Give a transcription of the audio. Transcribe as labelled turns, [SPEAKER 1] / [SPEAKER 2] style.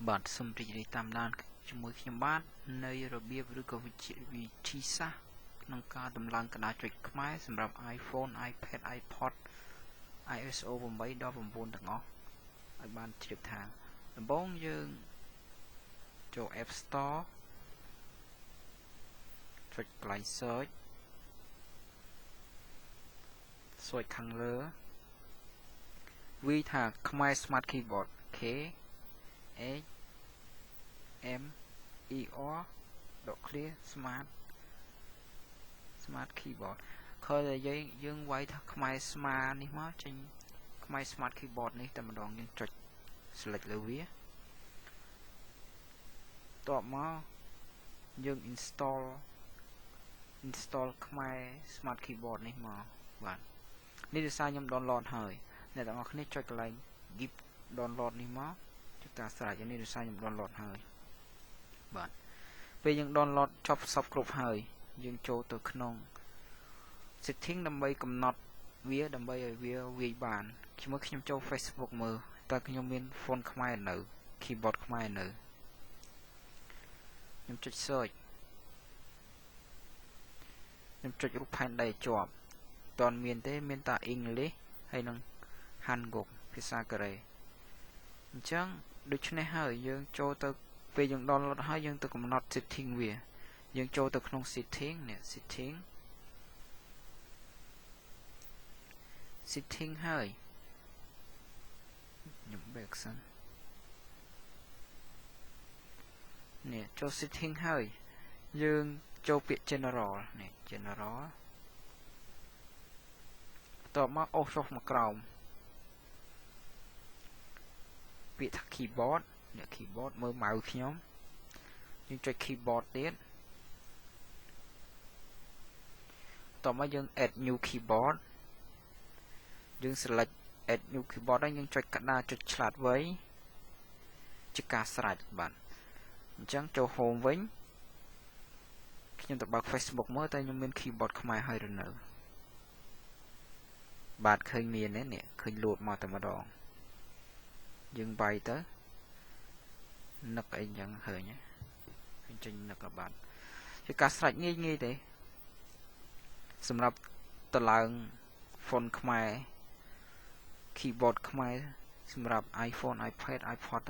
[SPEAKER 1] បាទសូមរីករាយតាមដានជាមួយខ្ញុំបាទនៅរបៀបឬក៏វិធីសាស្ត្រក្នុងការដំឡើងក្តារចុចខ្មែរសម្រាប់ iPhone, iPad, iPod, iOS 8ដល់9ទាំងអស់ឲ្យបានជ្រាបថាដំបូងយើងចូល App Store ចុចកន្លែង Search ខាងលើវាថាខ្មែរ Smart Keyboard K H M E R clear smart keyboard ឃើញតែយើងវាយថាខ្មែរ Smart នេះមកចេញខ្មែរ Smart Keyboard នេះតែម្ដងយើងចុច select លើវាតបមកយើង install ខ្មែរ Smart Keyboard នេះមកបាទនេះដោយសារខ្ញុំ download ហើយអ្នកទាំងអស់គ្នាចុចកន្លែង git download នេះមកចុចការស្រេចនេះដោយសារខ្ញុំ download ហើយបាទពេលយើង download ចប់សពគ្រប់ហើយយើងចូលទៅក្នុង setting ដើម្បីកំណត់វាដើម្បីឲ្យវាវាយបានខ្ញុំចូល Facebook មើលតើខ្ញុំមាន phone ខ្មែរនៅ keyboard ខ្មែរនៅខ្ញុំចុច search ខ្ញុំចុចរូបផែនដីជាប់តើមានទេមានតែ English ហើយនឹង Hanguk ភាសាកូរ៉េអញ្ចឹងដូច្នេះហើយយើងចូលទៅពេលយើង download ហើយយើងទៅកំណត់ setting វាយើងចូលទៅក្នុង setting នេះ setting ហើយខ្ញុំ back សិននេះចូល setting ហើយយើងចូលពាក្យ general នេះ general តបមកអូសចុះមកក្រោមពាក្យថា keyboard នេះ keyboard មើលម៉ៅខ្ញុំយើងចុច keyboard ទៀតតមកយើង add new keyboard យើង select add new keyboard ហើយយើងចុចកណ្ដាលចុចឆ្លាតវៃជាការស្រេចបាទអញ្ចឹងចូល home វិញខ្ញុំទៅបើក Facebook មើលតែខ្ញុំមាន keyboard ខ្មែរហើយឬនៅបាទឃើញមានទេនេះឃើញលោតមកតែម្ដងយើងវាយទៅនឹកអីចឹងឃើញចេញនឹកបាទជាការស្រេចងាយទេសម្រាប់តឡើង phone ខ្មែរ keyboard ខ្មែរសម្រាប់ iPhone, iPad, iPod